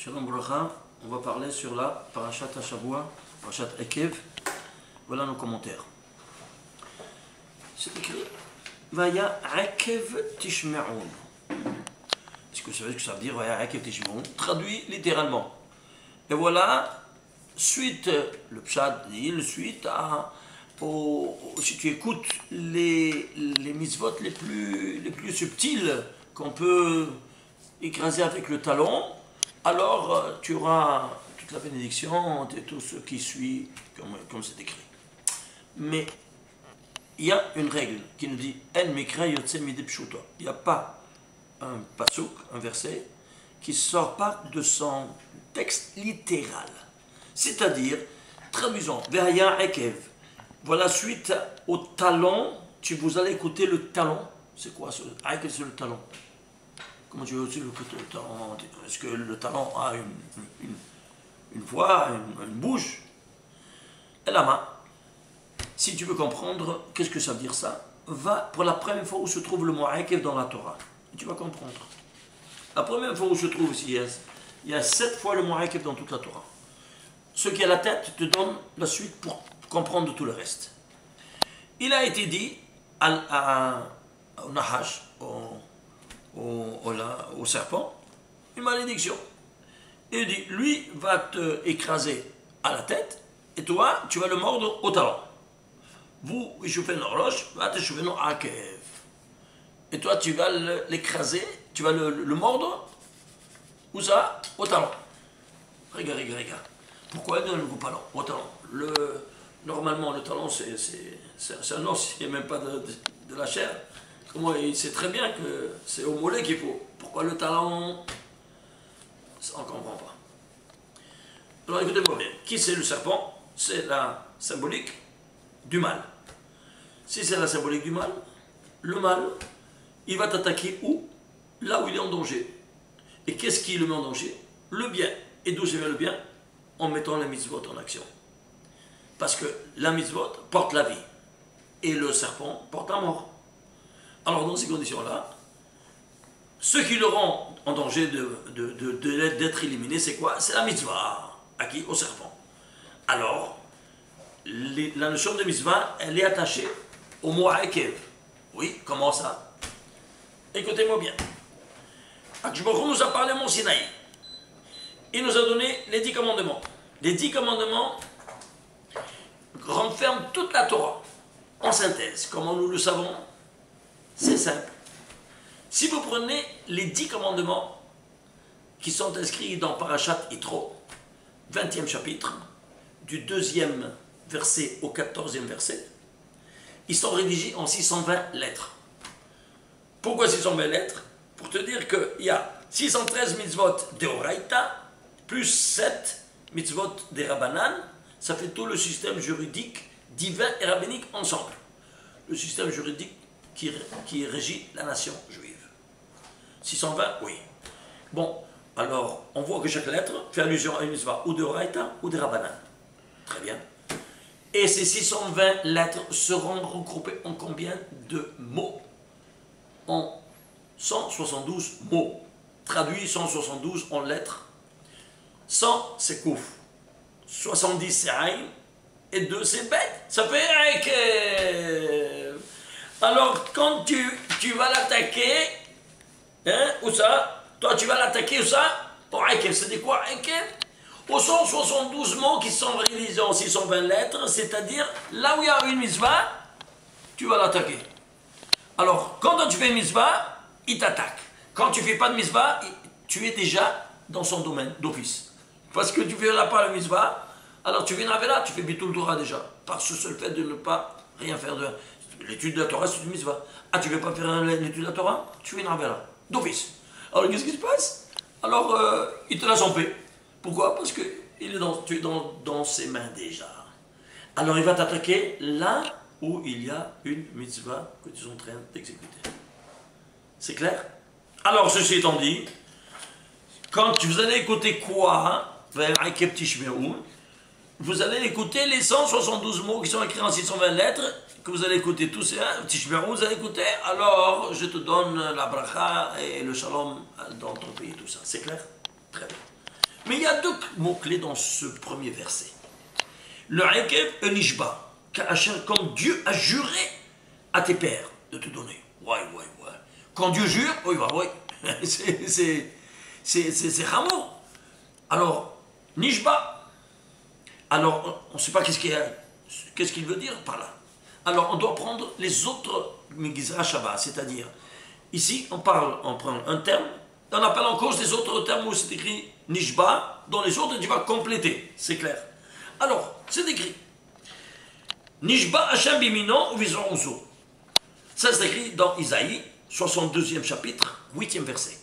Shalom Bracha, on va parler sur la Parashat Hashavua, Parashat Ekev. Voilà nos commentaires. C'est écrit Vaya Ekev Tishme'un. Est-ce que vous savez ce que ça veut dire Vaya Ekev Tishme'un? Traduit littéralement. Et voilà, suite, le Pshat dit, suite à, si tu écoutes les mitzvot les plus subtiles qu'on peut écraser avec le talon, alors tu auras toute la bénédiction et tout ce qui suit, comme c'est écrit. Mais il y a une règle qui nous dit El Mikra Yotse Mide Pshuto. Il n'y a pas un pasuk, un verset, qui ne sort pas de son texte littéral. C'est-à-dire, traduisons, Ve'aya Ekev. Voilà, suite au talon, vous allez écouter le talon. C'est quoi ce Ekev? C'est le talon. Comment tu veux aussi le talon? Est-ce que le talon a une voix, une bouche? Et la main. Si tu veux comprendre, qu'est-ce que ça veut dire ça? Va pour la première fois où se trouve le mot Ekev dans la Torah. Et tu vas comprendre. La première fois où se trouve ici, il y a 7 fois le mot Ekev dans toute la Torah. Ce qui est la tête te donne la suite pour comprendre tout le reste. Il a été dit au Nahash, au serpent, une malédiction. Il dit, lui va te écraser à la tête, et toi, tu vas le mordre au talon. Vous, je fais une horloge, va te choper un Ekev. Et toi, tu vas l'écraser, tu vas le mordre, où ça? Au talon. Regarde. Pourquoi il ne le coupe pas au talon? Normalement, le talon, c'est un os, il n'y a même pas de la chair. Comment il sait très bien que c'est au mollet qu'il faut. Pourquoi le talon? On ne comprend pas. Alors écoutez-moi bien. Qui c'est le serpent? C'est la symbolique du mal. Si c'est la symbolique du mal, le mal, il va t'attaquer où? Là où il est en danger. Et qu'est-ce qui le met en danger? Le bien. Et d'où vient le bien? En mettant la mitzvot en action. Parce que la mitzvot porte la vie. Et le serpent porte la mort. Alors dans ces conditions-là, ce qui le rend en danger d'être éliminé, c'est quoi? C'est la mitzvah. À qui? Au serpent. Alors, la notion de mitzvah, elle est attachée au mot Ekev. Oui, comment ça? Écoutez-moi bien. Akadosh Baruch Hu nous a parlé au Mont Sinaï. Il nous a donné les 10 commandements. Les 10 commandements renferment toute la Torah. En synthèse, comment nous le savons? C'est simple. Si vous prenez les 10 commandements qui sont inscrits dans Parashat Yitro, 20e chapitre, du 2e verset au 14e verset, ils sont rédigés en 620 lettres. Pourquoi 620 lettres? Pour te dire qu'il y a 613 mitzvot d'Oraita, plus 7 mitzvot des Rabbanan, ça fait tout le système juridique divin et rabbinique ensemble. Le système juridique qui régit la nation juive. 620, oui. Bon, alors, on voit que chaque lettre fait allusion à une mitzvah ou de Oraita ou de Rabbanan. Très bien. Et ces 620 lettres seront regroupées en combien de mots? En 172 mots. Traduit 172 en lettres. 100, c'est kouf. 70, c'est aïn. Et 2, c'est bête. Ça fait Ekev. Alors, quand tu vas l'attaquer, hein, où ça? Toi, tu vas l'attaquer, où ça? Pour Ekev, c'est quoi Ekev? Aux 172 mots qui sont réalisés en 620 lettres, c'est-à-dire, là où il y a une mitzvah, tu vas l'attaquer. Alors, quand tu fais une mitzvah, il t'attaque. Quand tu ne fais pas de mitzvah, tu es déjà dans son domaine d'office. Parce que tu ne fais pas la mitzvah, alors tu fais une avera, tu fais bitul Torah déjà. Par ce seul fait de ne pas rien faire de... L'étude de la Torah, c'est une mitzvah. Ah, tu ne veux pas faire l'étude de la Torah? Tu fais une avera, d'office. Alors, qu'est-ce qui se passe? Alors, il te laisse en paix. Pourquoi? Parce que tu es dans ses mains déjà. Alors, il va t'attaquer là où il y a une mitzvah que tu es en train d'exécuter. C'est clair? Alors, ceci étant dit, quand vous allez écouter quoi? Vous allez écouter les 172 mots qui sont écrits en 620 lettres, que vous allez écouter tous ces Tishmeru, vous allez écouter, alors je te donne la bracha et le shalom dans ton pays, tout ça. C'est clair? Très bien. Mais il y a deux mots-clés dans ce premier verset. Le Akev et Nishba, comme Dieu a juré à tes pères de te donner. Ouais. Quand Dieu jure, oui, c'est Rameau. Alors, Nishba, alors on ne sait pas qu'est-ce qu'il veut dire par là. Alors on doit prendre les autres Megizra Shabbat, c'est-à-dire, ici on prend un terme, on appelle en cause les autres termes où c'est écrit Nishba, dans les autres tu vas compléter, c'est clair. Alors, c'est écrit Nishba Hashem Biminon ou Vizon Ouzo. Ça c'est écrit dans Isaïe, 62e chapitre, 8e verset.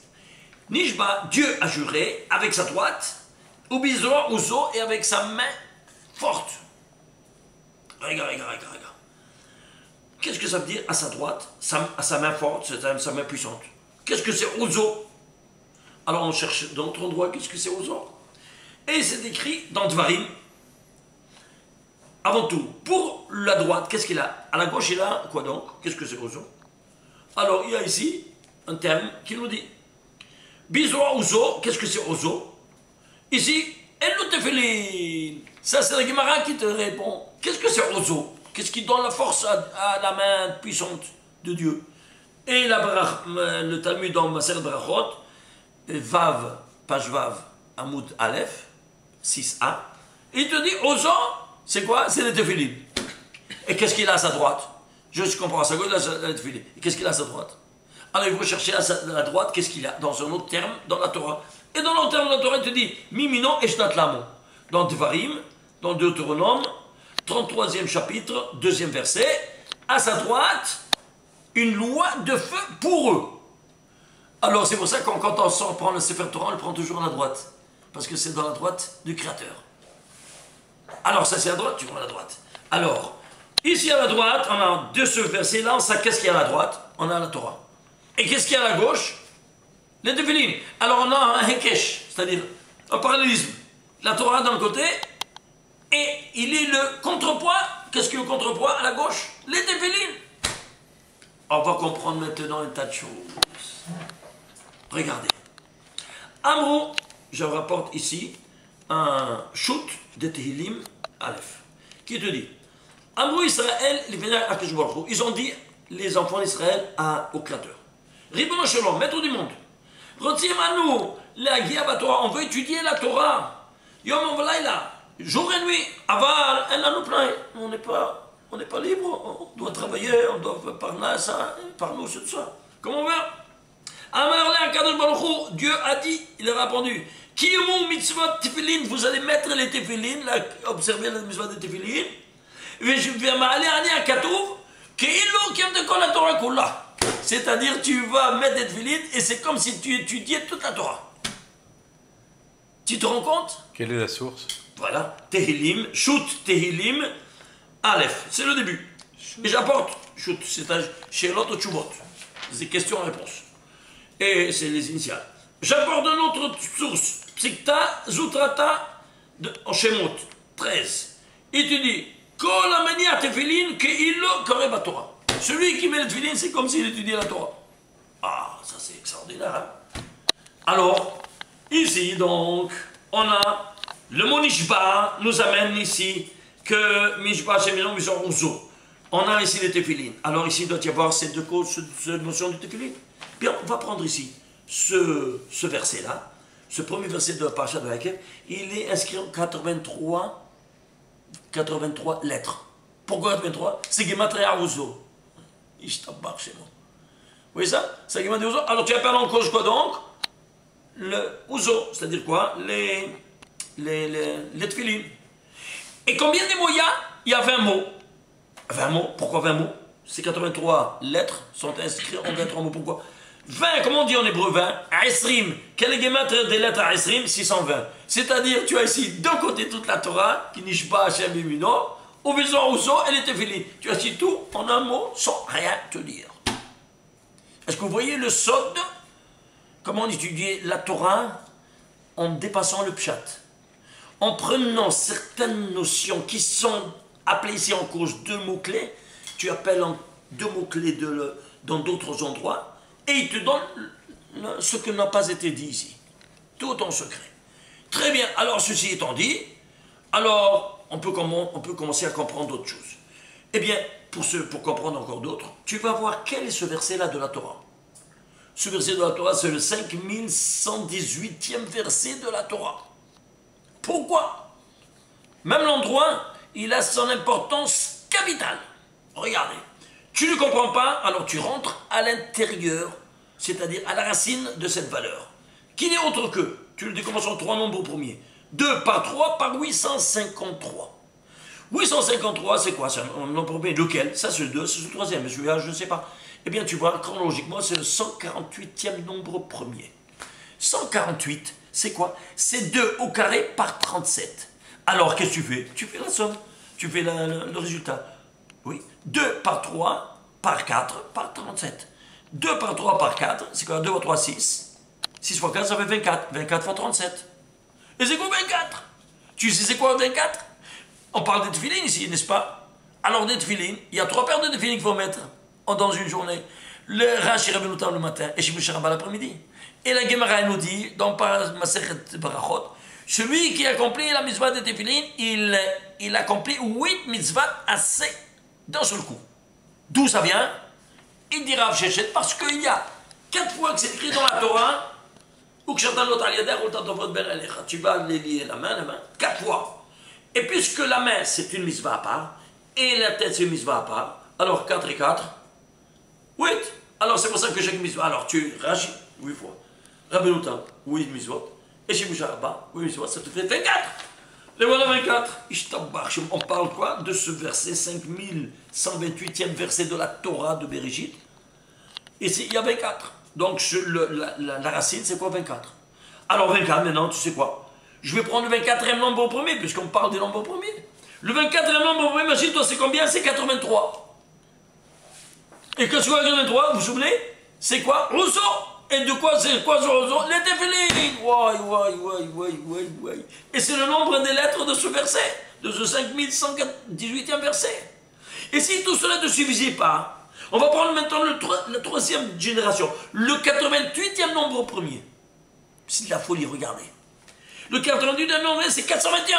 Nishba, Dieu a juré avec sa droite, ou Vizon Ouzo et avec sa main forte. Regarde. Qu'est-ce que ça veut dire à sa droite, à sa main forte, c'est sa main puissante? Qu'est-ce que c'est Ouzo? Alors on cherche dans notre endroit, qu'est-ce que c'est Ouzo? Et c'est écrit dans Dvarim. Avant tout, pour la droite, qu'est-ce qu'il a? À la gauche, il a quoi donc? Qu'est-ce que c'est Ouzo? Alors il y a ici un terme qui nous dit Bizra Ouzo, qu'est-ce que c'est Ouzo? Ici, El Tefilin. Ça c'est la Gemara qui te répond. Qu'est-ce que c'est Ouzo? Qu'est-ce qui donne la force à la main puissante de Dieu? Et le Talmud dans Maser Brachot, Vav, page Vav, Amoud Aleph, 6a, il te dit Ouzo, c'est quoi? C'est le Tefilin. Et qu'est-ce qu'il a à sa droite? Je comprends, à sa gauche, il a le Tefilin. Et qu'est-ce qu'il a à sa droite? Alors il faut chercher à la droite, qu'est-ce qu'il a? Dans un autre terme, dans la Torah. Et dans l'autre terme de la Torah, il te dit Mimino et Shnatlamo. Dans Devarim, dans Deutéronome, 33e chapitre, 2e verset, à sa droite, une loi de feu pour eux. Alors c'est pour ça que quand on sort prendre le Sefer Torah, on le prend toujours à la droite. Parce que c'est dans la droite du Créateur. Alors ça c'est à droite, tu prends à la droite. Alors, ici à la droite, on a de ce verset-là, on sait qu'est-ce qu'il y a à la droite? On a la Torah. Et qu'est-ce qu'il y a à la gauche? Les Tefilin. Alors on a un Hekesh, c'est-à-dire un parallélisme. La Torah d'un côté, et il est le contrepoids. Qu'est-ce que le contrepoids à la gauche? Les Tefilin. On va comprendre maintenant un tas de choses. Regardez. Amrou, je rapporte ici un shoot de Tehillim Aleph, qui te dit Amrou Israël, ils ont dit, les enfants d'Israël, au Créateur. Ribono Shalom, maître du monde. Rotzimanu, la Torah, on veut étudier la Torah. Yom Velaila, jour et nuit. Aval, elle a nous plein. On n'est pas libre, on doit travailler, on doit parler ça, parler de ça. Comment on veut? Dieu a dit, il a répondu Kiyomu mitzvot tefillin, vous allez mettre les tefillin, observer la mitzvah de tefillin. C'est-à-dire, tu vas mettre des tefillin et c'est comme si tu étudiais toute la Torah. Tu te rends compte? Quelle est la source? Voilà, Tehillim, Shoot Tehillim, Aleph, c'est le début. Et j'apporte, Shoot, c'est un Shelot ou Tshuvot, c'est questions-réponses. Et c'est les initiales. J'apporte une autre source, Psikta Zutrata en Shemot 13. Et tu dis, Kol amenia tefillin keilo koreba Torah. Celui qui met le tefillin, c'est comme s'il étudiait la Torah. Ah, ça c'est extraordinaire. Hein? Alors, ici donc, on a le mot Nishba nous amène ici que Mishba Sheminon Mishon Ouzo. On a ici les tefillin. Alors ici, il doit y avoir ces deux causes, cette notion du tefillin. Bien, on va prendre ici ce verset-là, ce premier verset de la Parashat de Hakev, il est inscrit en 83 lettres. Pourquoi 83? C'est Gematria Ouzo. Ishtabach chez nous. Vous voyez ça? C'est Gematria Ouzo. Alors tu appelles en cause quoi donc? Le Ouzo, c'est-à-dire quoi? Les tefillin. Et combien de mots il y a? Il y a 20 mots. 20 mots, pourquoi 20 mots? Ces 83 lettres sont inscrites en 23 mots, pourquoi? 20, comment on dit en hébreu 20? Esrim. Quel est le des lettres à Esrim? 620. C'est-à-dire, tu as ici d'un côté toute la Torah, qui niche pas Hachem Bimino, au besoin Ouzo et les Tefillin. Tu as ici tout en un mot sans rien te dire. Est-ce que vous voyez le sod? Comment on étudie la Torah en dépassant le pshat? En prenant certaines notions qui sont appelées ici en cause deux mots-clés, tu appelles en deux mots-clés dans d'autres endroits, et il te donne ce que n'a pas été dit ici. Tout en secret. Très bien, alors ceci étant dit, alors on peut commencer à comprendre d'autres choses. Eh bien, pour comprendre encore d'autres, tu vas voir quel est ce verset-là de la Torah. Ce verset de la Torah, c'est le 5118e verset de la Torah. Pourquoi? Même l'endroit, il a son importance capitale. Regardez, tu ne comprends pas, alors tu rentres à l'intérieur, c'est-à-dire à la racine de cette valeur, qui n'est autre que, tu le décommences en 3 nombres premiers, 2 par 3 par 853. 853, c'est quoi? C'est un nombre premier. Lequel? Ça, c'est le 2, c'est le troisième. Mais celui-là, je ne sais pas. Eh bien, tu vois, chronologiquement, c'est le 148e nombre premier. 148, c'est quoi? C'est 2 au carré par 37. Alors, qu'est-ce que tu fais? Tu fais la somme. Tu fais le résultat. Oui. 2 par 3 par 4 par 37. 2 par 3 par 4, c'est quoi? 2 par 3, 6. 6 fois 4, ça fait 24. 24 fois 37. Et c'est quoi 24? Tu sais c'est quoi 24? On parle des tefilines ici, n'est-ce pas? Alors des tefilines, il y a 3 paires de tefilines qu'il faut mettre dans une journée. Le Rashi Rabbeinu Tam le matin et Shibush Rabbah l'après-midi. Et la Gemara nous dit, dans Masechet Barachot, celui qui accomplit la mitzvah des tefilines, il accomplit 8 mitzvahs assez d'un seul coup. D'où ça vient? Il dira Rav Sheshet, parce qu'il y a 4 fois que c'est écrit dans la Torah, ou que tu vas les lier la main, 4 fois. Et puisque la main, c'est une mitzvah à part, et la tête, c'est une mitzvah à part, alors 4 et 4, 8. Alors c'est pour ça que chaque mitzvah, alors tu réagis 8 fois. Rabbeinu Tam, 8 mitzvot. Et Shibush Rabbah, 8 mitzvot, ça te fait 24. Les voilà 24. On parle quoi? De ce verset 5128e verset de la Torah de Bereshit. Et il y a 24. Donc la racine, c'est quoi 24? Alors 24, maintenant, tu sais quoi? Je vais prendre le 24e nombre au premier, puisqu'on parle des nombres premiers. Le 24e nombre au premier, imagine-toi, c'est combien? C'est 83. Et que soit 83, vous vous souvenez? C'est quoi? Rousseau. Et de quoi c'est quoi ce Rousseau? Les téphilines. Ouais. Et c'est le nombre des lettres de ce verset, de ce 5118e verset. Et si tout cela ne suffisait pas, on va prendre maintenant la 3e génération, le 88e nombre au premier. C'est de la folie, regardez. Le 88e nombre, c'est 421.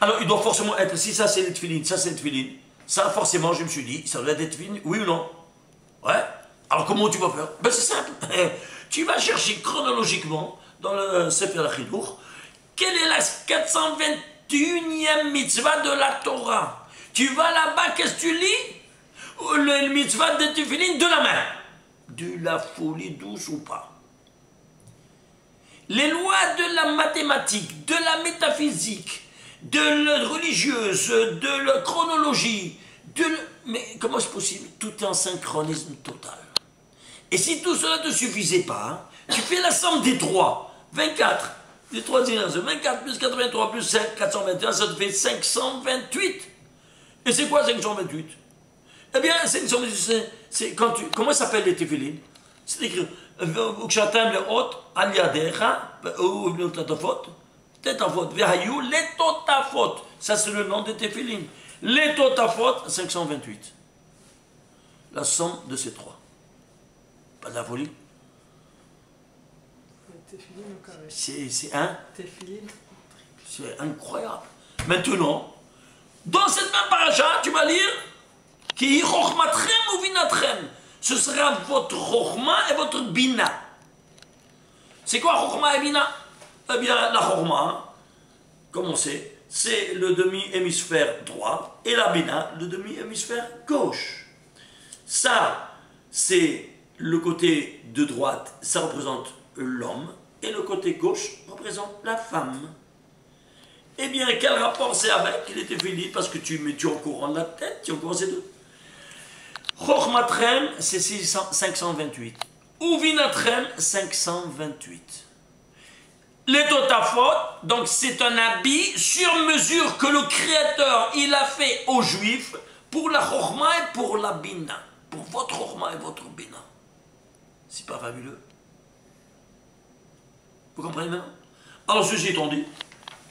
Alors, il doit forcément être, si ça c'est les tefilines, ça c'est les tefilines, ça forcément, je me suis dit, ça doit être des tefilines, oui ou non? Ouais. Alors, comment tu vas faire? Ben, c'est simple. Tu vas chercher chronologiquement, dans le Sefer HaChiduch, quelle est la 421e mitzvah de la Torah? Tu vas là-bas, qu'est-ce que tu lis? Le mitzvah de tefilines de la main. De la folie douce ou pas? Les lois de la mathématique, de la métaphysique, de la religieuse, de la chronologie, mais comment c'est possible? Tout est en synchronisme total. Et si tout cela ne te suffisait pas, tu fais la somme des 3. 24, les 3 générations, 24 plus 83 plus 5, 421, ça te fait 528. Et c'est quoi 528? Eh bien, c'est quand comment s'appellent les téphilines? C'est écrit וכשאתם לאות על ידיך, ou תותפות, והיו לתותפות. Ça c'est le nom des téphilines. Les totafot, 528. La somme de ces 3. Pas de la folie? C'est incroyable. Maintenant, dans cette même paracha, tu vas lire qui chokhmatrem ou vinatrem. Ce sera votre chokhma et votre bina. C'est quoi chokhma et bina? Eh bien, la chokhma, comme on sait, c'est le demi-hémisphère droit et la bina, le demi-hémisphère gauche. Ça, c'est le côté de droite, ça représente l'homme, et le côté gauche représente la femme. Eh bien, quel rapport c'est avec? Il était fini parce que tu es au courant de la tête, tu es au courant ces deux. Chokhmatrem, c'est 528. Uvinatrem, 528. Les totafot, donc c'est un habit sur mesure que le Créateur, il a fait aux Juifs pour la chokhma et pour la bina. Pour votre chokhma et votre bina. C'est pas fabuleux? Vous comprenez maintenant? Alors, ceci étant dit,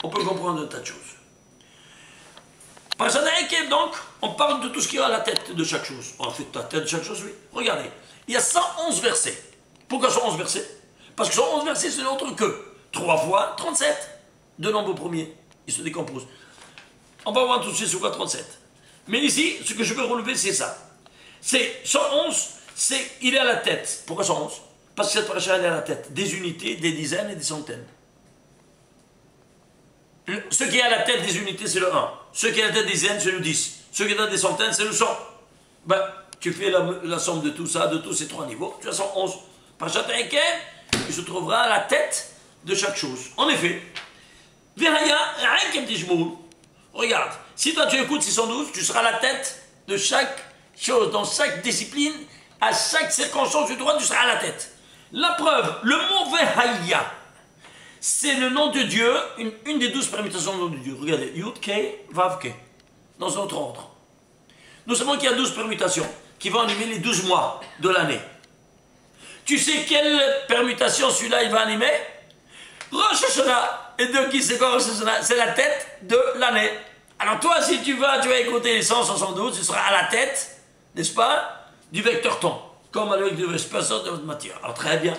on peut comprendre un tas de choses. Par donc, on parle de tout ce qui est à la tête de chaque chose. En fait, la tête de chaque chose, oui. Regardez, il y a 111 versets. Pourquoi 111 versets? Parce que 111 versets, c'est autre que 3 fois 37. Deux nombres premiers. Ils se décomposent. On va voir tout de suite sur quoi 37. Mais ici, ce que je veux relever, c'est ça. C'est 111, il est à la tête. Pourquoi 111? Parce que cette paracha, elle est à la tête. Des unités, des dizaines et des centaines. Ce qui est à la tête des unités, c'est le 1. Ce qui est à la tête des dizaines, c'est le 10. Ce qui est à la tête des centaines, c'est le 100. Ben, tu fais la somme de tout ça, de tous ces trois niveaux. Tu as 111. Parachat Ekev, il se trouvera à la tête de chaque chose. En effet, regarde, si toi tu écoutes 612, tu seras à la tête de chaque chose, dans chaque discipline, à chaque circonstance du droit, tu seras à la tête. La preuve, le mot Vehaya, c'est le nom de Dieu, une des 12 permutations du nom de Dieu. Regardez, Yud, Kei, Vav, Kei, dans notre ordre. Nous savons qu'il y a 12 permutations qui vont animer les 12 mois de l'année. Tu sais quelle permutation celui-là il va animer? Rosh Hashanah. Et de qui c'est quoi Rosh Hashanah? C'est la tête de l'année. Alors toi, si tu vas écouter les 172, tu seras à la tête, n'est-ce pas, du vecteur temps, comme avec le spaceur de votre matière. Alors très bien.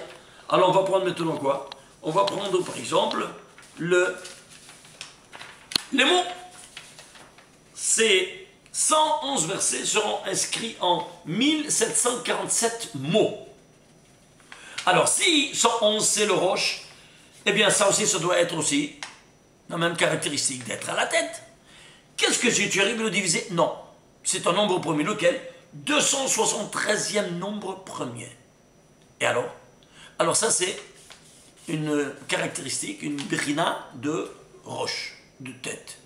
Alors on va prendre maintenant quoi? On va prendre par exemple les mots. Ces 111 versets seront inscrits en 1747 mots. Alors si 111 c'est le roche, eh bien ça aussi, ça doit être aussi la même caractéristique d'être à la tête. Qu'est-ce que tu arrives à le diviser? Non. C'est un nombre premier, lequel? 273e nombre premier. Et alors? Alors ça c'est une caractéristique, une brina de roche, de tête.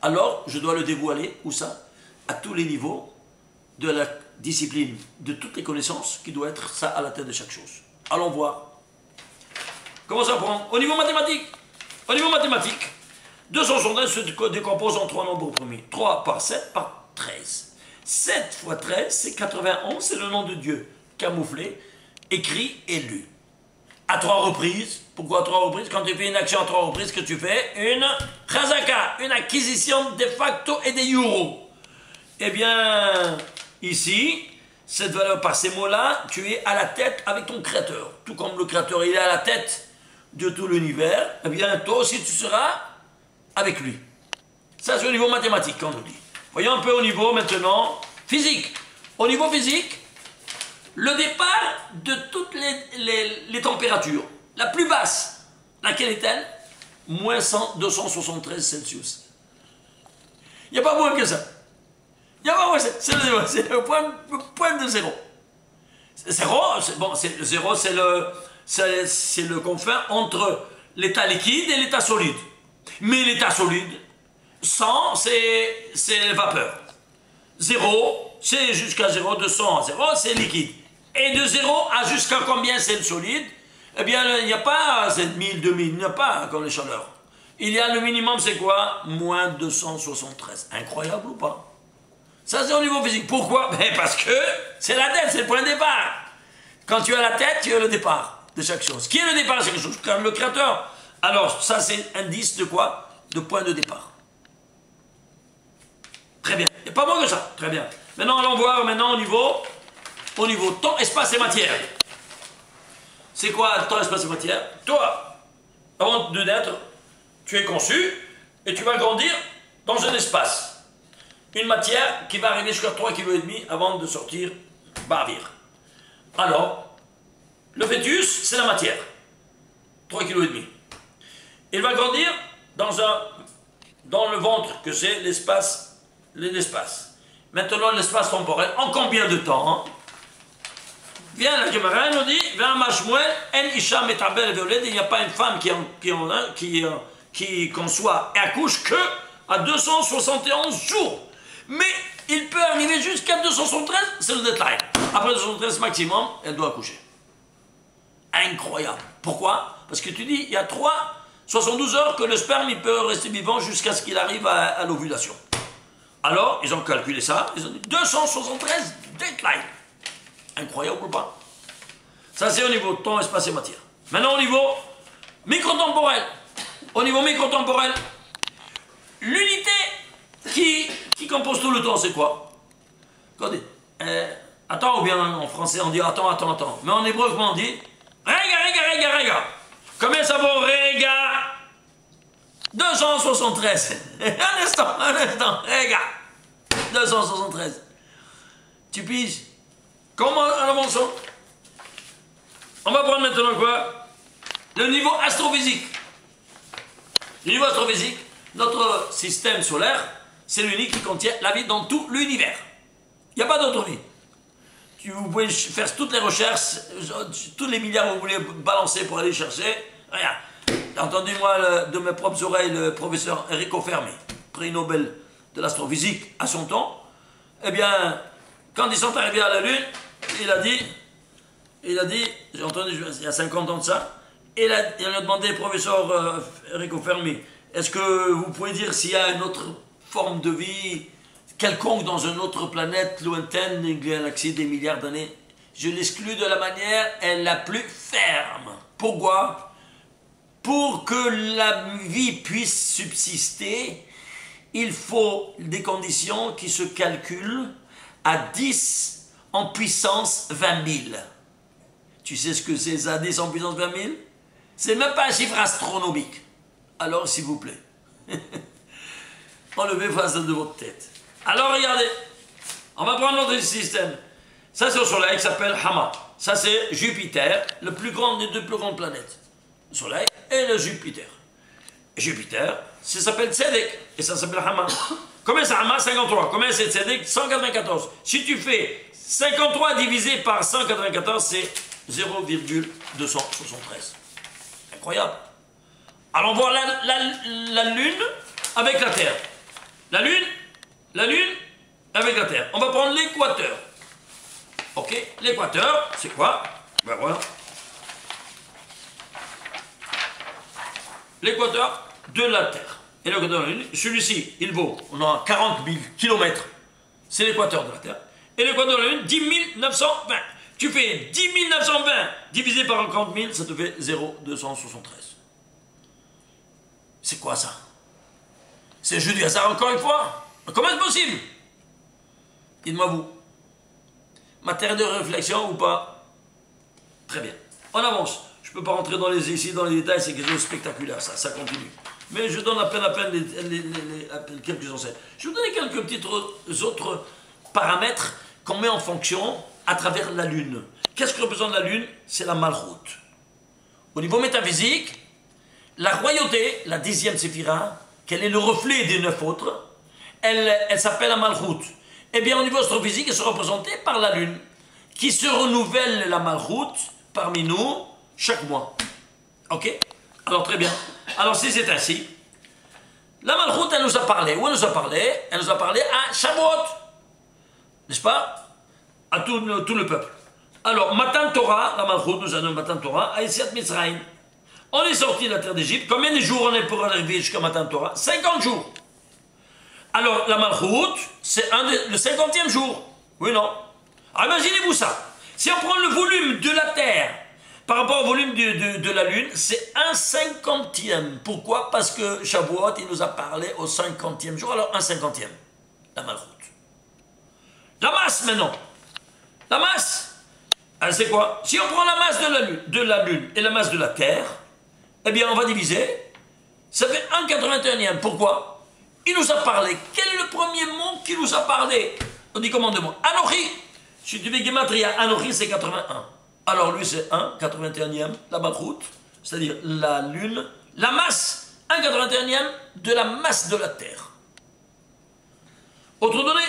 Alors je dois le dévoiler, où ça? À tous les niveaux de la discipline, de toutes les connaissances, qui doit être ça à la tête de chaque chose. Allons voir. Comment ça prend? Au niveau mathématique. Au niveau mathématique, 271 se décompose en 3 nombres premiers. 3 par 7 par 13. 7 fois 13, c'est 91, c'est le nom de Dieu. Camouflé, écrit et lu. À 3 reprises. Pourquoi à 3 reprises? Quand tu fais une action à 3 reprises, que tu fais une chazaka, une acquisition de facto et des euros. Eh bien, ici, cette valeur, par ces mots-là, tu es à la tête avec ton créateur. Tout comme le créateur, il est à la tête de tout l'univers, eh bien, toi aussi, tu seras avec lui. Ça, c'est au niveau mathématique, qu'on nous dit. Voyons un peu au niveau, maintenant, physique. Au niveau physique, le départ de toutes les températures, la plus basse, laquelle est-elle? Moins 273 Celsius. Il n'y a pas moins que ça. C'est le point de zéro. Zéro, le zéro, c'est le confin entre l'état liquide et l'état solide. Mais l'état solide, 100, c'est vapeur. 0, c'est jusqu'à 0, de 100 à 0, c'est liquide. Et de 0 à jusqu'à combien c'est le solide? Eh bien, il n'y a pas 7000, 2000, il n'y a pas comme les chaleurs. Il y a le minimum, c'est quoi? Moins 273. Incroyable ou pas? Ça, c'est au niveau physique. Pourquoi? Parce que c'est la tête, c'est le point de départ. Quand tu as la tête, tu as le départ de chaque chose. Qui est le départ de chaque chose? Comme le créateur. Alors, ça, c'est indice de quoi? De point de départ. Très bien. Il n'y a pas moins que ça. Très bien. Maintenant, allons voir au niveau temps, espace et matière. C'est quoi temps, espace et matière? Toi, avant de naître, tu es conçu et tu vas grandir dans un espace. Une matière qui va arriver jusqu'à 3,5 kg avant de sortir bavir. Alors, le fœtus, c'est la matière. 3,5 kg. Il va grandir dans le ventre, que c'est l'espace. Maintenant, l'espace temporel, en combien de temps? Viens, la Gemara nous dit, il n'y a pas une femme qui conçoit et accouche que à 271 jours. Mais il peut arriver jusqu'à 273, c'est le deadline. Après 273 maximum, elle doit accoucher. Incroyable. Pourquoi? Parce que tu dis, il y a 72 heures que le sperme il peut rester vivant jusqu'à ce qu'il arrive à l'ovulation. Alors, ils ont calculé ça, ils ont dit 273 deadline. Incroyable ou pas? Ça, c'est au niveau temps, espace et matière. Maintenant, au niveau microtemporel. Au niveau microtemporel, l'unité qui compose tout le temps, c'est quoi? Regardez. Attends, ou bien en français, on dit attends. Mais en hébreu, comment on dit? Rega. Combien ça vaut rega? 273. Un instant, regarde. 273. Tu piges? Comment en avançant? On va prendre maintenant quoi? Le niveau astrophysique. Le niveau astrophysique, notre système solaire, c'est l'unique qui contient la vie dans tout l'univers. Il n'y a pas d'autre vie. Vous pouvez faire toutes les recherches, tous les milliards que vous voulez balancer pour aller chercher. Regarde, j'ai entendu moi de mes propres oreilles le professeur Enrico Fermi, prix Nobel de l'astrophysique à son temps. Eh bien, quand ils sont arrivés à la Lune, il a dit, j'ai entendu il y a 50 ans de ça, il a demandé au professeur Enrico Fermi, est-ce que vous pouvez dire s'il y a une autre forme de vie quelconque dans une autre planète lointaine, une galaxie des milliards d'années? Je l'exclus de la manière la plus ferme. Pourquoi? Pour que la vie puisse subsister, il faut des conditions qui se calculent à 10 en puissance 20 000. Tu sais ce que c'est ça, 10 en puissance 20 000? C'est même pas un chiffre astronomique. Alors, s'il vous plaît, enlevez face de votre tête. Alors, regardez, on va prendre notre système. Ça, c'est le Soleil qui s'appelle Hama. Ça, c'est Jupiter, le plus grand des deux plus grandes planètes. Le Soleil et le Jupiter. Et Jupiter, ça s'appelle Tzedek, et ça s'appelle Hama. Combien c'est Hama? 53. Combien c'est Tzedek? 194. Si tu fais 53 divisé par 194, c'est 0,273. Incroyable. Alors, on voit la Lune avec la Terre. La Lune avec la Terre. On va prendre l'équateur. Ok, l'équateur, c'est quoi? Ben voilà. L'équateur de la Terre. Et l'équateur de la Lune, celui-ci, il vaut, on a 40 000 km. C'est l'équateur de la Terre. Et l'équateur de la Lune, 10 920. Tu fais 10 920 divisé par 40 000, ça te fait 0,273. C'est quoi ça? C'est juste du hasard encore une fois? Comment est-ce possible? Dites-moi vous. Matière de réflexion ou pas? Très bien. On avance. Je ne peux pas rentrer ici dans les détails, c'est quelque chose de spectaculaire, ça continue. Mais je donne à peine quelques enseignes. Je vais vous donner quelques petits autres paramètres qu'on met en fonction à travers la Lune. Qu'est-ce que représente la Lune? C'est la Malchoute. Au niveau métaphysique, la royauté, la 10e séphira, quel est le reflet des 9 autres, elle s'appelle la Malchoute. Eh bien, au niveau astrophysique, elle est représentée par la Lune, qui se renouvelle la Malchoute parmi nous chaque mois. Ok? Alors, très bien. Alors, si c'est ainsi, la Malchoute, elle nous a parlé. Où elle nous a parlé? Elle nous a parlé à Shavuot. N'est-ce pas? À tout le peuple. Alors, Matan Torah, la Malchoute nous a donné Matan Torah, à Yetziat Mitzrayim. On est sorti de la terre d'Égypte. Combien de jours on est pour arriver jusqu'à Matan Torah? 50 jours. Alors, la Malchoute, c'est le 50e jour. Oui, non? Alors, imaginez-vous ça. Si on prend le volume de la Terre par rapport au volume de la Lune, c'est 1/50e. Pourquoi? Parce que Shavuot, il nous a parlé au 50e jour. Alors, 1/50e, la Malchoute. La masse, maintenant. La masse, c'est quoi? Si on prend la masse de la Lune et la masse de la Terre, eh bien, on va diviser. Ça fait 1/81e. Pourquoi? Il nous a parlé. Quel est le premier mot qui nous a parlé? On dit commandement. Anochi. Si tu fais Gematria, Anochi, c'est 81. Alors lui, c'est 1/81e, la Malchoute, c'est-à-dire la Lune. La masse, 1/81e de la masse de la Terre. Autre donnée.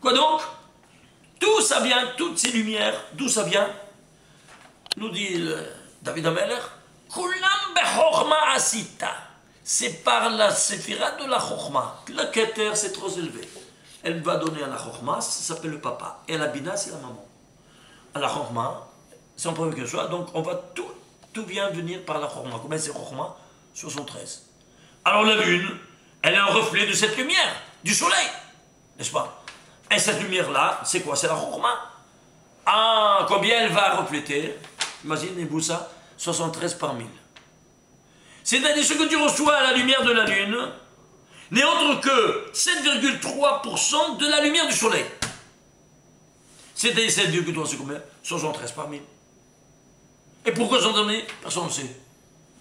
Quoi donc? D'où ça vient, toutes ces lumières, d'où ça vient? Nous dit David Ameller, Kulam bechorma asita. C'est par la séphira de la chorma. La Keter, c'est trop élevé. Elle va donner à la chorma, ça s'appelle le papa. Et la bina, c'est la maman. À la chorma, sans problème que ce soit, donc on va tout vient venir par la chorma. Combien c'est chorma? 73. Alors la lune, elle est un reflet de cette lumière, du soleil, n'est-ce pas? Et cette lumière-là, c'est quoi? C'est la chorma. Ah, combien elle va refléter? Imaginez-vous ça, 73 par 1000. C'est-à-dire ce que tu reçois à la lumière de la lune n'est autre que 7,3% de la lumière du soleil. C'est-à-dire 7,3, c'est combien? 73 par 1000. Et pourquoi j'en donnais? Personne ne sait.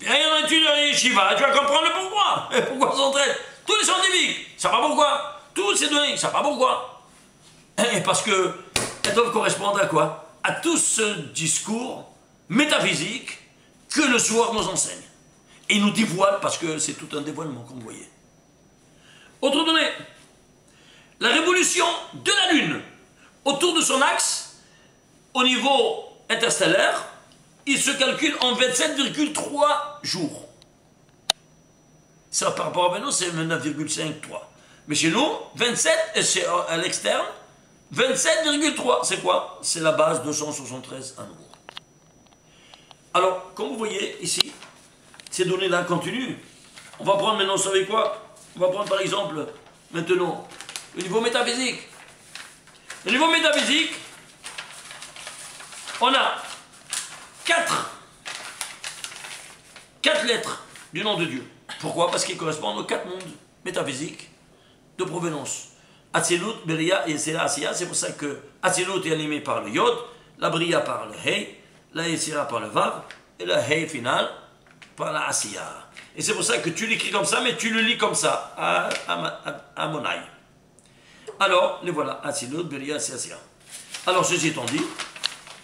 Viens en étude à Yeshiva, tu vas comprendre le pourquoi. Et pourquoi s'entraide. Tous les scientifiques, ça va pourquoi. Tous ces données, ça va pourquoi. Et parce que elles doivent correspondre à quoi? À tout ce discours métaphysique que le soir nous enseigne. Et il nous dévoile, parce que c'est tout un dévoilement, comme vous voyez. Autre donnée, la révolution de la Lune autour de son axe, au niveau interstellaire, il se calcule en 27,3 jours. Ça, par rapport à nous, c'est 9,53. Mais chez nous, 27, et c'est à l'externe, 27,3. C'est quoi? C'est la base 273 à nouveau. Alors, comme vous voyez ici, ces données-là continuent. On va prendre maintenant, vous savez quoi? On va prendre par exemple, maintenant, le niveau métaphysique. Le niveau métaphysique, on a 4 lettres du nom de Dieu. Pourquoi? Parce qu'ils correspondent aux 4 mondes métaphysiques de provenance. Atzilut, Beria et Yetzira, Asiya. C'est pour ça que Atzilut est animé par le Yod, la Bria par le Hei, la Yetzira par le Vav, et la Hei final par la Asiya. Et c'est pour ça que tu l'écris comme ça, mais tu le lis comme ça, à Monaï. Alors, les voilà, Atzilut, Beria, Asiya. Alors, ceci étant dit,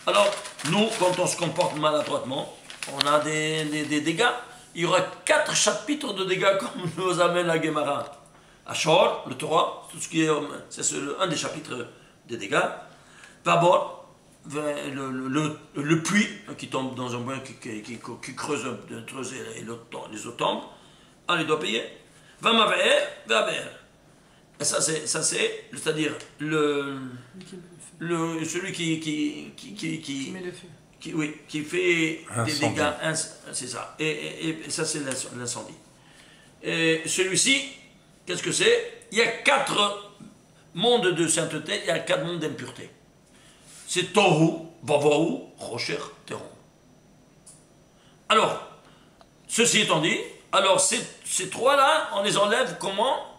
alors, nous, quand on se comporte maladroitement, on a des dégâts. Il y aura 4 chapitres de dégâts, comme nous amène la Gemara. Ashor, le Torah, tout ce qui est, c'est un des chapitres des dégâts. D'abord, le puits qui tombe dans un bois, qui creuse les eaux tombent, on les doit payer. Va m'aver, va ver. Et ça c'est, c'est-à-dire celui qui met le feu. Qui fait des dégâts, c'est ça. Et ça c'est l'incendie. Et celui-ci, qu'est-ce que c'est? Il y a 4 mondes de sainteté, il y a 4 mondes d'impureté. C'est Tohu, Bavahu, Rocher, Teron. Alors, ceci étant dit, alors ces 3-là, on les enlève comment?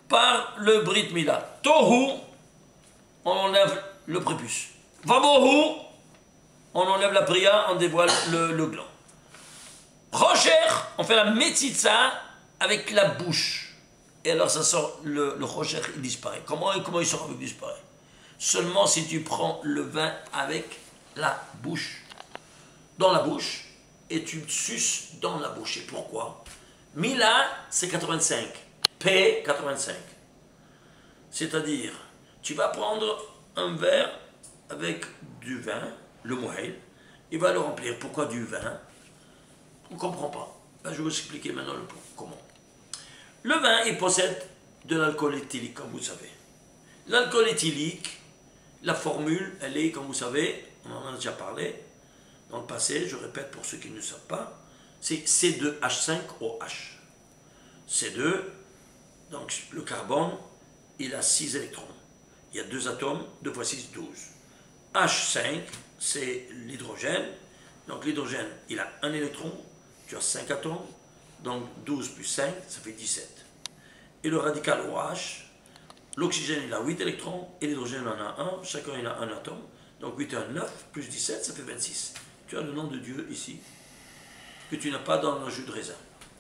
Par le Brit Mila. Tohu, on enlève le prépuce. Vabohu, on enlève la priya, on dévoile le gland. Rocher, on fait la Metzitza avec la bouche. Et alors ça sort, le Rocher, il disparaît. Comment il sort avec disparaît? Seulement si tu prends le vin avec la bouche. Dans la bouche, et tu suces dans la bouche. Et pourquoi? Mila, c'est 85. P, 85. C'est-à-dire, tu vas prendre un verre avec du vin, le moël, il va le remplir. Pourquoi du vin? On ne comprend pas. Ben, je vais vous expliquer maintenant comment. Le vin, il possède de l'alcool éthylique, comme vous savez. L'alcool éthylique, la formule, elle est, comme vous savez, on en a déjà parlé dans le passé, je répète pour ceux qui ne savent pas, c'est C2H5OH. C2, donc le carbone, il a 6 électrons. Il y a 2 atomes, 2 fois 6, 12. H5, c'est l'hydrogène. Donc l'hydrogène, il a 1 électron, tu as 5 atomes, donc 12 plus 5, ça fait 17. Et le radical OH, l'oxygène, il a 8 électrons, et l'hydrogène en a 1, chacun il a 1 atome. Donc 8 et 1, 9, plus 17, ça fait 26. Tu as le nom de Dieu ici, que tu n'as pas dans le jus de raisin.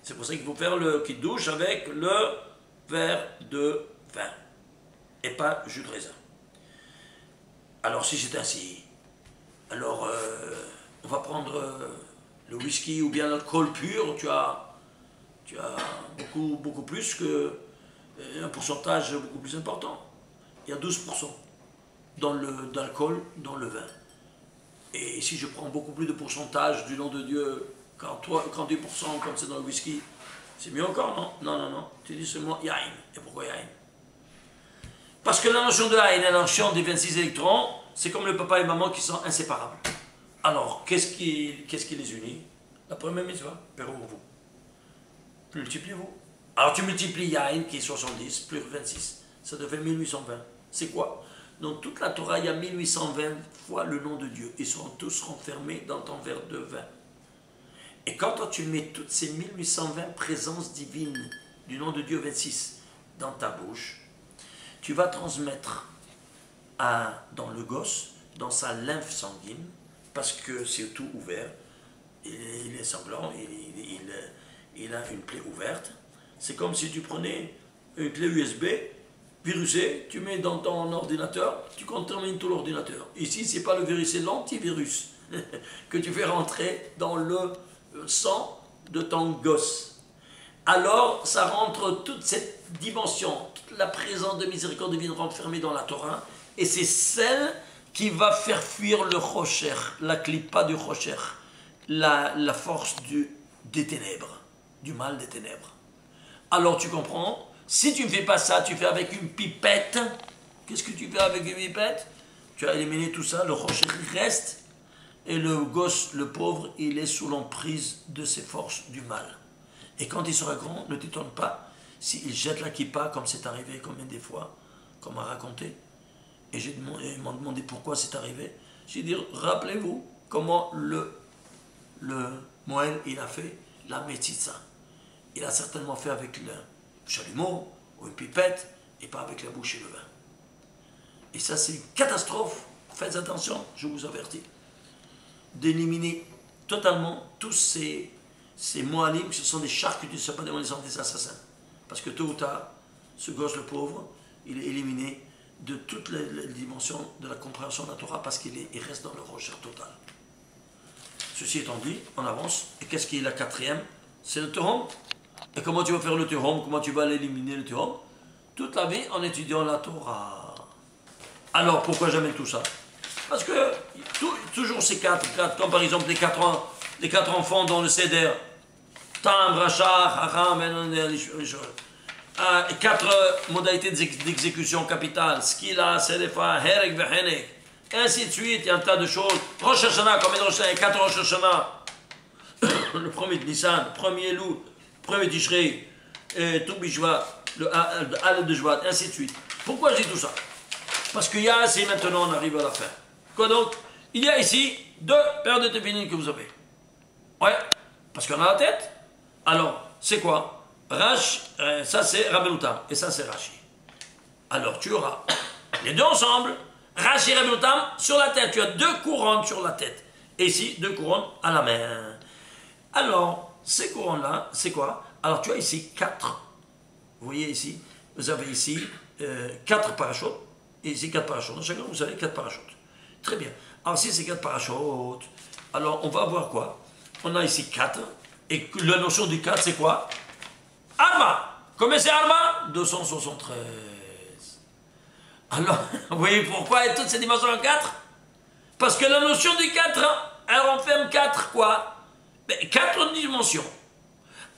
C'est pour ça qu'il faut faire le kiddush avec le verre de vin, et pas jus de raisin. Alors si c'est ainsi, alors on va prendre le whisky ou bien l'alcool pur, tu as beaucoup plus que un pourcentage beaucoup plus important. Il y a 12% d'alcool dans le vin. Et si je prends beaucoup plus de pourcentage du nom de Dieu, 38% comme c'est dans le whisky, c'est mieux encore, non? Non. Tu dis seulement yain. Et pourquoi yain? Parce que la notion de yain et la notion des 26 électrons, c'est comme le papa et maman qui sont inséparables. Alors, qu'est-ce qui les unit? La première mitzvah, Péro-vous. Multipliez-vous. Alors tu multiplies yain qui est 70 plus 26, ça te fait 1820. C'est quoi? Dans toute la Torah, il y a 1820 fois le nom de Dieu. Ils sont tous renfermés dans ton verre de vin. Et quand toi, tu mets toutes ces 1820 présences divines du nom de Dieu 26 dans ta bouche, tu vas transmettre dans le gosse, dans sa lymphe sanguine, parce que c'est tout ouvert, il est sanglant, il a une plaie ouverte. C'est comme si tu prenais une clé USB virusée, tu mets dans ton ordinateur, tu contamines tout l'ordinateur. Ici, ce n'est pas le virus, c'est l'antivirus que tu fais rentrer dans le sang de ton gosse. Alors, ça rentre toute cette dimension, toute la présence de miséricorde divine renfermée dans la Torah, et c'est celle qui va faire fuir le rocher, la clipa du rocher, la force des ténèbres, du mal des ténèbres. Alors tu comprends, si tu ne fais pas ça, tu fais avec une pipette, qu'est-ce que tu fais avec une pipette? Tu as éliminé tout ça, le rocher reste, et le gosse, le pauvre, il est sous l'emprise de ces forces du mal. Et quand il sera grand, ne t'étonne pas s'il jette la kippa, comme c'est arrivé combien des fois, comme on a raconté. Et ils m'ont demandé pourquoi c'est arrivé. J'ai dit, rappelez-vous comment le Moël, il a fait la métitza. Il a certainement fait avec le chalumeau ou une pipette et pas avec la bouche et le vin. Et ça, c'est une catastrophe. Faites attention, je vous avertis, d'éliminer totalement tous ces moalim, ce sont des charcutiers, ce ne sont pas des assassins. Parce que tôt ou tard, ce gosse, le pauvre, il est éliminé de toutes les dimensions de la compréhension de la Torah parce qu'il reste dans le rocher total. Ceci étant dit, on avance. Et qu'est-ce qui est la quatrième? C'est le Tehom. Et comment tu vas faire le Tehom? Comment tu vas l'éliminer, le Tehom? Toute la vie en étudiant la Torah. Alors, pourquoi j'amène tout ça? Parce que toujours ces quatre, comme par exemple les quatre enfants dans le Seder. Tam, Rachar, Haram, quatre modalités d'exécution capitale. Skila, Sedefa, Herek, Vehenek. Et ainsi de suite, il y a un tas de choses. Rosh Hashanah, combien de Rosh Hashanah? 4 Rosh Hashanah. Le premier de Nissan, le premier Lou, le premier Tishrei, tout Bishvat, le Aleph de Jvat, et ainsi de suite. Pourquoi je dis tout ça? Parce qu'il y a assez, maintenant on arrive à la fin. Quoi donc? Il y a ici 2 paires de tefilines que vous avez. Ouais, parce qu'on a la tête. Alors, c'est quoi? Ça c'est Rabbeinu Tam, et ça c'est Rashi. Alors tu auras les deux ensemble. Rashi et Rabbeinu Tam sur la tête, tu as 2 couronnes sur la tête. Et ici, 2 couronnes à la main. Alors, ces couronnes-là, c'est quoi? Alors, tu as ici 4. Vous voyez ici, vous avez ici 4 parachutes. Et ici 4 parachutes. Dans chacun, vous avez 4 parachutes. Très bien. Alors, si c'est 4 parachutes, alors on va voir quoi? On a ici 4. Et la notion du 4, c'est quoi? Arma. Combien c'est Arma? 273. Alors, vous voyez pourquoi il y a toutes ces dimensions en 4? Parce que la notion du 4, elle renferme 4 quoi? 4 dimensions.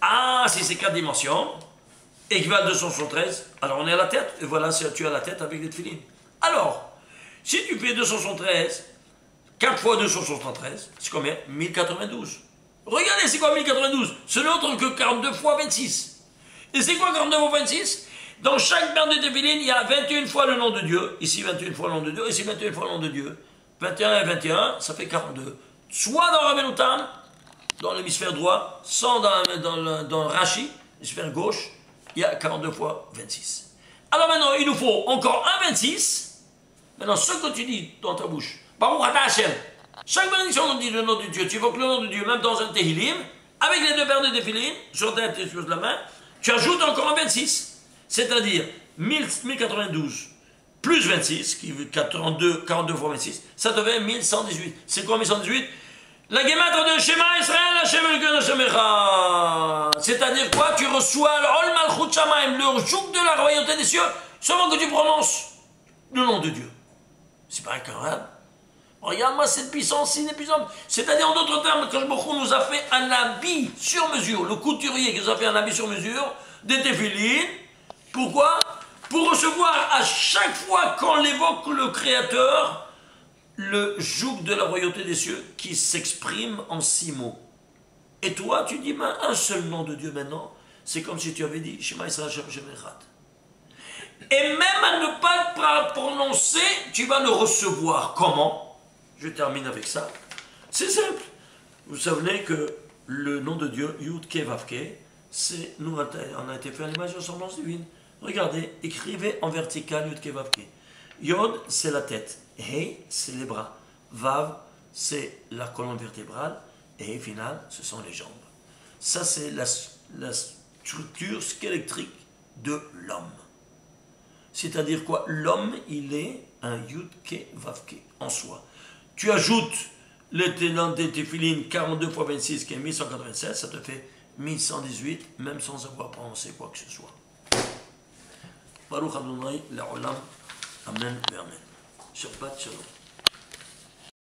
Ah, si c'est 4 dimensions, équivalent à 273, alors on est à la tête, et voilà, tu as la tête avec les tefilines. Alors, si tu fais 273, 4 fois 273, c'est combien? 1092. Regardez, c'est quoi 1092? Ce n'est autre que 42 fois 26. Et c'est quoi 42 fois 26? Dans chaque paire de tefilines, il y a 21 fois le nom de Dieu. Ici, 21 fois le nom de Dieu. Ici, 21 fois le nom de Dieu. 21 et 21, ça fait 42. Soit dans Rabbeinu Tam, dans l'hémisphère droit, soit dans Rashi, l'hémisphère gauche, il y a 42 fois 26. Alors maintenant, il nous faut encore un 26. Maintenant, ce que tu dis dans ta bouche, Baruch Ata Hashem, chaque bénédiction, on dit le nom de Dieu. Tu évoques le nom de Dieu, même dans un Tehillim, avec les 2 paires de tefilines, sur la tête et sur la main, tu ajoutes encore un 26. C'est-à-dire 1092 plus 26, qui veut 42 fois 26, ça devient 1118. C'est quoi 1118? La guématre de Shema Israël, Hashem Elokeinu Hashem Echad. C'est-à-dire quoi? Tu reçois l'Ol Malchut Shamayim, le joug de la royauté des cieux, seulement que tu prononces le nom de Dieu. C'est pas incroyable? Regarde-moi cette puissance inépuisable. C'est-à-dire, en d'autres termes, quand Baruch nous a fait un habit sur mesure, le couturier qui nous a fait un habit sur mesure, des téphilines. Pourquoi? Pour recevoir à chaque fois qu'on évoque le Créateur, le joug de la royauté des cieux qui s'exprime en 6 mots. Et toi, tu dis, ben, un seul nom de Dieu maintenant, c'est comme si tu avais dit, Shema Israël Hashem Echad. Et même à ne pas le prononcer, tu vas le recevoir. Comment? Je termine avec ça. C'est simple. Vous savez que le nom de Dieu, Yud Ke Vav Ke, c'est, nous, on a été fait à l'image de ressemblance divine. Regardez, écrivez en vertical Yud Ke Vav Ke. Yod, c'est la tête. Hei, c'est les bras. Vav, c'est la colonne vertébrale. et final, ce sont les jambes. Ça, c'est la structure squelettique de l'homme. C'est-à-dire quoi? L'homme, il est un Yud-Ke, Vav-Ke, en soi. Tu ajoutes le télan des téphilines 42 x 26, qui est 1187, ça te fait 1118, même sans avoir prononcé quoi que ce soit. Baruch Adonai, La'olam, Amen et Amen. Shabbat Shalom.